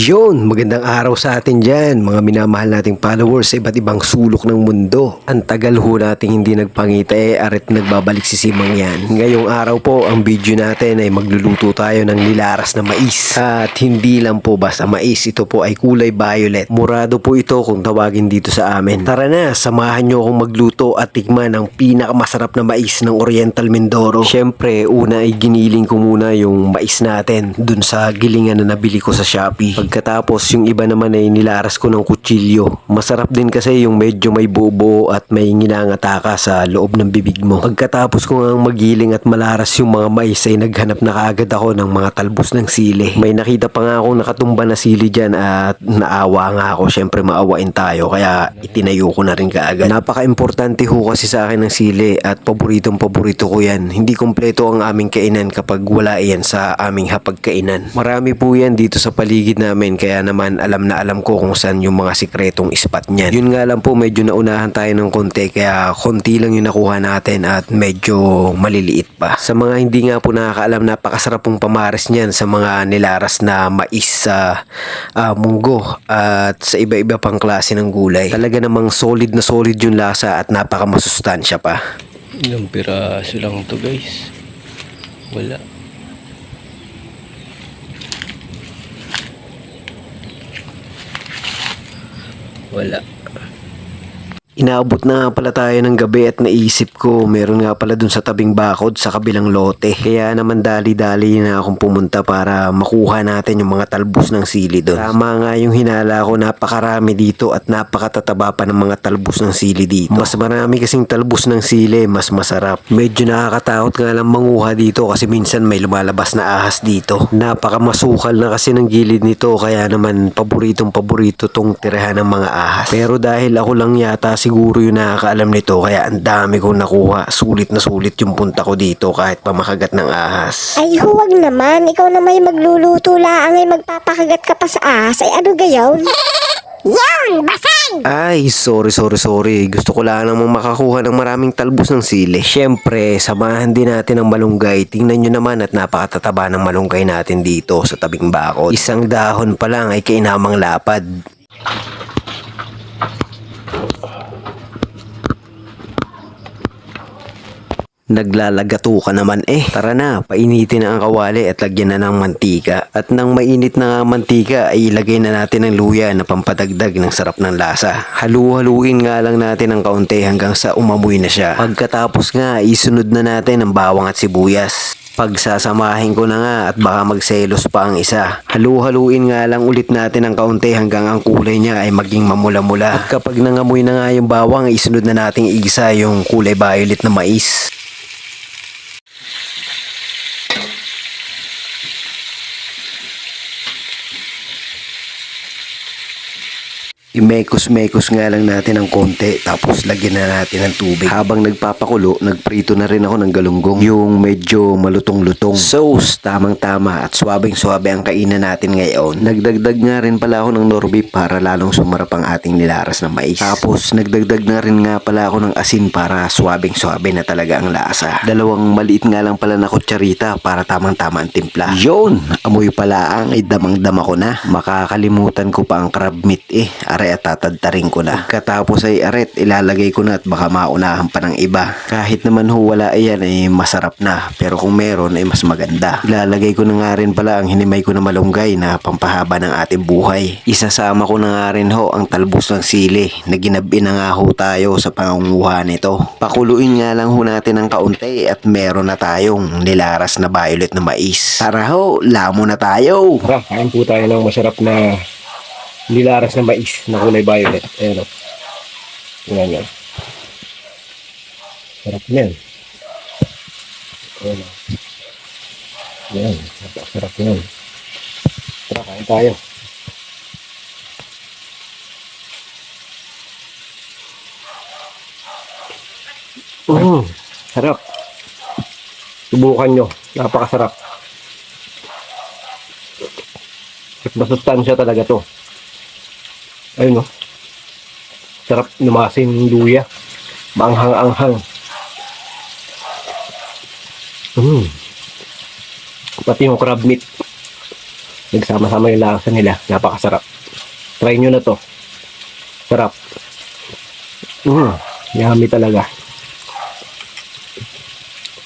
Yun, magandang araw sa atin dyan, mga minamahal nating followers sa iba't ibang sulok ng mundo. Ang tagal ho nating hindi nagpangita arit nagbabalik si Simang yan. Ngayong araw po, ang video natin ay magluluto tayo ng nilaras na mais. At hindi lang po basta mais, ito po ay kulay violet. Murado po ito kung tawagin dito sa amin. Tara na, samahan nyo akong magluto at tikman ang pinakamasarap na mais ng Oriental Mindoro. Siyempre, una ay giniling ko muna yung mais natin dun sa gilingan na nabili ko sa Shopee. Pagkatapos yung iba naman ay nilaras ko ng kutsilyo. Masarap din kasi yung medyo may buo at may nginangataka sa loob ng bibig mo. Pagkatapos ko ngang magiling at malaras yung mga mais ay naghanap na kaagad ako ng mga talbos ng sili. May nakita pa nga akong nakatumba na sili dyan at naawa nga ako. Syempre maawain tayo kaya itinayo ko na rin kaagad. Napaka-importante ho kasi sa akin ng sili at paboritong paborito ko yan. Hindi kompleto ang aming kainan kapag wala yan sa aming hapagkainan. Marami po yan dito sa paligid namin kaya naman alam na alam ko kung saan yung mga sikretong spot niyan. Yun nga lang po medyo naunahan tayo ng konti kaya konti lang yung nakuha natin at medyo maliliit pa. Sa mga hindi nga po nakakaalam, napakasarap pong pamares niyan sa mga nilaras na mais sa munggo at sa iba-iba pang klase ng gulay. Talaga namang solid na solid yung lasa at napakamasustansya pa. Ilang piraso lang to guys. Wala. Wala. Inaabot na nga pala tayo ng gabi at naisip ko meron nga pala dun sa tabing bakod sa kabilang lote. Kaya naman dali-dali na akong pumunta para makuha natin yung mga talbos ng sili dun. Tama nga yung hinala ko, napakarami dito at napakatataba pa ng mga talbos ng sili dito. Mas marami kasing talbos ng sili, mas masarap. Medyo nakakatakot nga lang manguha dito kasi minsan may lumalabas na ahas dito. Napakamasukal na kasi ng gilid nito kaya naman paboritong paborito tong tirahan ng mga ahas. Pero dahil ako lang yata siguro yung nakakaalam nito kaya ang dami kong nakuha. Sulit na sulit yung punta ko dito kahit pa makagat ng ahas. Ay huwag naman, ikaw na may magluluto laang ay magpapakagat ka pa sa ahas. Ay ano gayon? Yan, basag! Ay, sorry. Gusto ko lang namang makakuha ng maraming talbos ng sili. Siyempre, samahan din natin ang malunggay. Tingnan nyo naman at napakatataba ng malunggay natin dito sa tabing bakod. Isang dahon pa lang ay kainamang lapad. Naglalagato ka naman eh. Tara na, painitin na ang kawali at lagyan na ng mantika. At nang mainit na nga ang mantika ay ilagay na natin ang luya na pampadagdag ng sarap ng lasa. Halu-haluin nga lang natin ng kaunti hanggang sa umamoy na siya. Pagkatapos nga, isunod na natin ang bawang at sibuyas. Pagsasamahin ko na nga at baka magselos pa ang isa. Halu-haluin nga lang ulit natin ng kaunti hanggang ang kulay niya ay maging mamula-mula. At kapag nangamoy na nga yung bawang, isunod na nating igisa yung kulay violet na mais. Imekos-mekos nga lang natin ng konti tapos lagyan na natin ng tubig. Habang nagpapakulo, nagprito na rin ako ng galunggong. Yung medyo malutong-lutong. Sauce, tamang-tama at swabing-swabe ang kainan natin ngayon. Nagdagdag nga rin pala ako ng nor beef para lalong sumarap ang ating nilaras na mais. Tapos nagdagdag na rin nga pala ako ng asin para swabing-swabe na talaga ang lasa. Dalawang maliit nga lang pala na kutsarita para tamang-tama ang timpla. Yun! Amoy pala ang ay damang-dama ko na. Makakalimutan ko pa ang crab meat eh. Aray at tatadtarin ko na. Katapos ay aret, ilalagay ko na at baka maunahan pa ng iba. Kahit naman ho wala iyan ay masarap na. Pero kung meron ay mas maganda. Ilalagay ko na nga rin pala ang hinimay ko na malunggay na pampahaba ng ating buhay. Isasama ko na nga rin ho ang talbos ng sili na ginabi na nga ho tayo sa pangunguha nito. Pakuluin nga lang ho natin ng kaunti at meron na tayong nilaras na violet na mais. Tara ho, lamo na tayo! Tara, kain po tayo ng masarap na nilaras na mais na kulay violet. Ayan o. Tingnan yan. Sarap na yan. Ayan o. Ayan. Sarap na yan. Tara, kain tayo. Sarap. Subukan nyo. Napakasarap. At masustansya talaga to. Ayun o. Sarap numasin yung luya. Maanghang-anghang. Pati yung crab meat. Nagsama-sama yung lasa nila. Napakasarap. Try nyo na to. Sarap. Yummy talaga.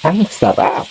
Ang sarap.